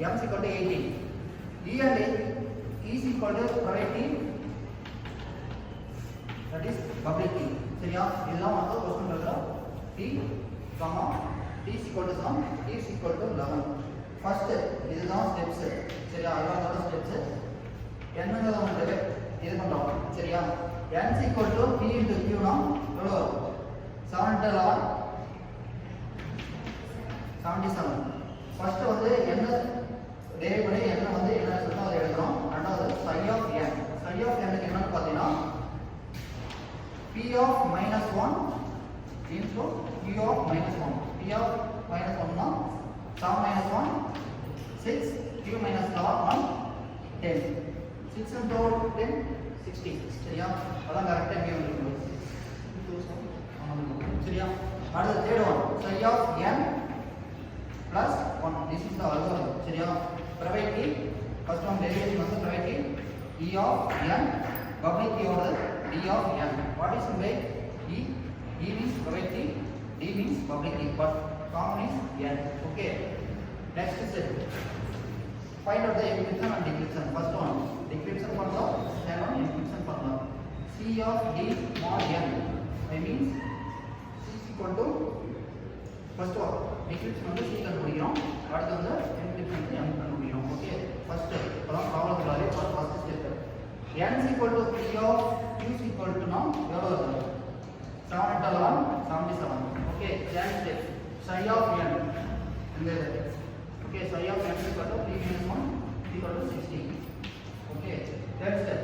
m is equal to 18. E and E is equal to private key, that is public key. சரியா? இதெல்லாம் வந்து question இருக்குற t, t is equal to sum, t is equal to 11. First இதுதான் steps. சரியா? அதோட steps என்னங்கறத வந்து இது பண்றோம். சரியா? n is equal to p into q னா எவ்வளவு? 7 into 11 77. ஃபர்ஸ்ட் வந்து என்ன டெரைவ் பண்ணி என்ன வந்து என்ன சொல்றோம் அதை எழுதுறோம். ரெண்டாவது psi of n. psi of n க்கு என்னன்னு பார்த்தீங்கன்னா p of -1 into q of -1. p of -1 னா 7 - 1 6, q - 1 10. 6 into 10 60. சரியா? அதான் கரெக்ட்டா இங்க வந்துருக்கு. சரியா? அடுத்து third one psi of n plus 1. This is the algorithm. சரியா? private key first one derivation வந்து private key e of n, public key order d of n. What is by e? E means private key, d means public key, but common is n. Okay, next step, find out the encryption and decryption. First one decryption பண்ணலாம், second one encryption பண்ணலாம். c of d mod n, I means c is equal to first one decryption வந்து c கண்டுபிடிக்கிறோம், அடுத்து வந்து encryption வந்து m கண்டுபிடிக்கிறோம். Okay, first அதான் ப்ராப்ளம்லாவே first step n is equal to p of q is equal to now எவ்வளவு வருது? 7 into 11 77. Okay, second step psi of n இந்த okay psi of n is equal to p - 1 is equal to 60. Okay, third step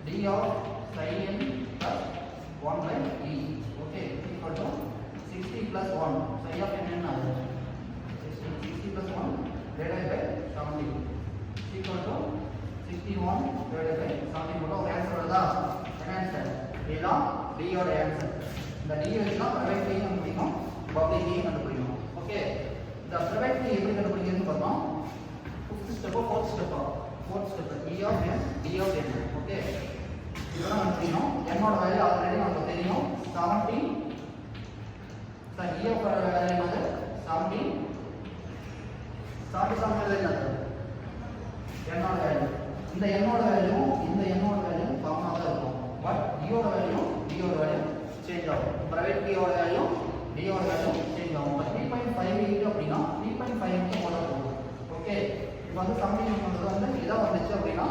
d of psi n plus 1 by e. Okay, is equal to 60 plus 1. psi of n என்ன ஆகுது? 60 plus 1 divided by 70 is equal to 61 divided by 70. போட்டா ஒரு answer வருதா? என்ன answer? இதுதான் d ஓட answer. இந்த d வச்சுனா பிரைவேட் கீ கண்டுபிடிக்கணும், பப்ளிக் கீ கண்டுபிடிக்கணும். ஓகே, இந்த பிரைவேட் கீ எப்படி கண்டுபிடிக்கிறதுன்னு பார்த்தோம். Fifth step, fourth step, e of n, d of n. Okay, இதெல்லாம் கண்டுபிடிக்கணும். n ஓட வேல்யூ ஆல்ரெடி நமக்கு தெரியும் 70. சார் e of வேல்யூ என்னது? 70. 77 என்னது? n ஓட வேல்யூ. இந்த n ஓட வேல்யூ இந்த n ஓட வேல்யூ காமனா தான் இருக்கும். பட் d ஓட வேல்யூ d ஓட வேல்யூ சேஞ்ச் ஆகும். பிரைவேட் கீ ஓட வேல்யூ d ஓட வேல்யூ சேஞ்ச் ஆகும். 3.58 அப்படினா 3.5 க்கு போட போகும். ஓகே, இப்போ வந்து சம்மிங் பண்றது வந்து இதா வந்துச்சு அப்படினா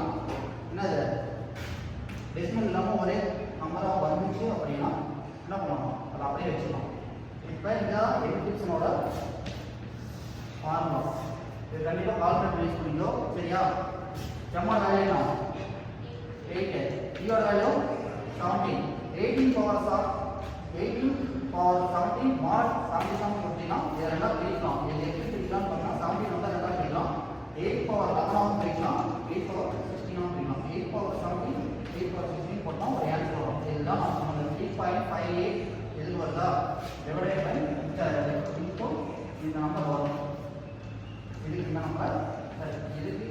என்னது? டெசிமல் இல்லாம ஒரே நம்பரா வந்துச்சு அப்படினா என்ன பண்ணணும்? அத அப்படியே வெச்சுக்கலாம். இப்போ இந்த என்கிரிப்ஷனோட ஃபார்முலா இது கண்டிப்பா கால்குலேட் யூஸ் பண்ணிக்கோ. சரியா? m ஓட வேல்யூ என்ன? 8. e ஓட வேல்யூ 17. 18 பவர் 17 mod 77 கொடுத்தீங்கன்னா இது ரெண்டா பிரிக்கலாம். இது எப்படி பிரிக்கலாம் பண்ணா 17 வந்து ரெண்டா பிரிக்கலாம். 8 பவர் 11 பிரிக்கலாம், 8 பவர் 16 பிரிக்கலாம். 8 பவர் 17, 8 பவர் 16 போட்டா ஒரு ஆன்சர் வரும். இதுதான் நம்ம 3.58 எது வருதா? டிவைடட் பை இப்போ இந்த நம்பர் வரும். இதுக்கு இந்த நம்பர் சரி, இதுக்கு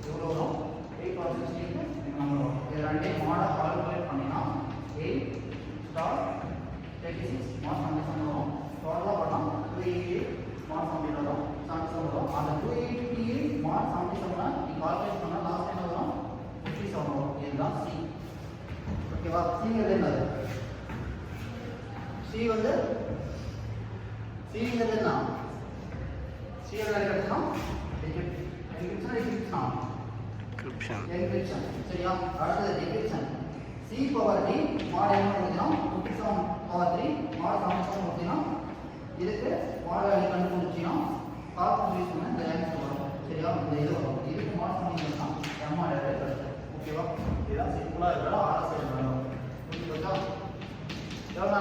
எவ்வளவு வரும்? 8 பவர் 16 இந்த நம்பர் வரும். இது ரெண்டையும் மாடா கால்குலேட் பண்ணினா 8 ஸ்டார் 36 mod 77 வரும். டோட்டலா பண்ணா 288 mod 77 வரும். 77 வரும். அந்த 288 mod 77 நீ கால்குலேட் பண்ணா லாஸ்ட் என்ன வரும்? 57 வரும். இதுதான் C. ஓகேவா? C ங்கிறது என்னது? C வந்து C ங்கிறது என்ன? C ஓட வேல்யூ என்ன? encryption. சரியா? அடுத்து decryption. c power d mod என்ன கொடுத்தீனா 57 power 3 mod 77 கொடுத்தீனா இதுக்கு mod வேல்யூ கண்டுபிடிச்சீனா கால்குலேட் யூஸ் பண்ண இந்த ஆன்சர் வரும். சரியா? இந்த இது வரும். இதுக்கு mod பண்ணீங்கன்னா m mod கிடைக்கும். ஓகேவா? இதெல்லாம் சிம்பிளா இருக்கற ஆர்எஸ் எழுதணும். புரியுதா? எவ்வளவு